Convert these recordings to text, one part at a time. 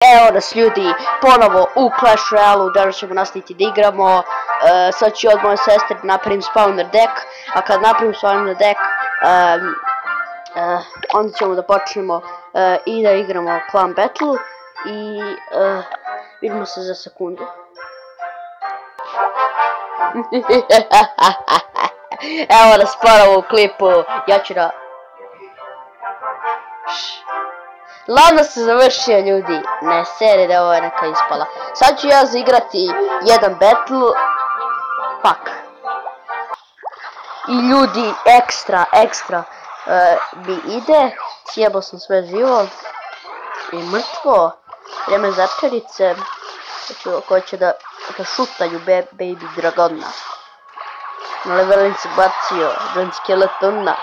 Evo nas ljudi, ponovo u Clash Royale, danas ćemo nastaviti da igramo. Sad ću od moje sestre napravim spawner deck, a kad napravim spawner deck, onda ćemo da počnemo i da igramo Clan Battle i vidimo se za sekundu. Evo nas ponovo u klipu, ja ću da... Ladno se završio ljudi, ne seri da ovo je neka ispala. Sad ću ja zaigrati jedan battle. Fuck. I ljudi, ekstra mi ide. Sjebao sam sve živo. I mrtvo. Vrijeme začerice. Ko će da šutaju baby dragona. Na levelin se bacio. John Skeletona.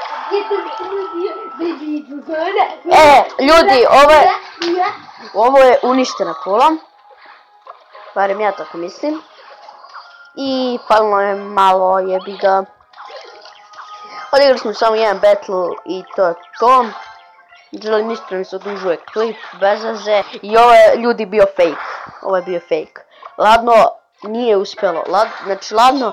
Ljudi, ovo je uništena kola. Barem ja tako mislim. I falno je malo jebiga. Odigrali smo samo jedan battle i to je to. Želim ispravno se odužuje klip, bez veze. I ovo je ljudi bio fake. Ovo je bio fake. Ladno nije uspjelo. Znači ladno...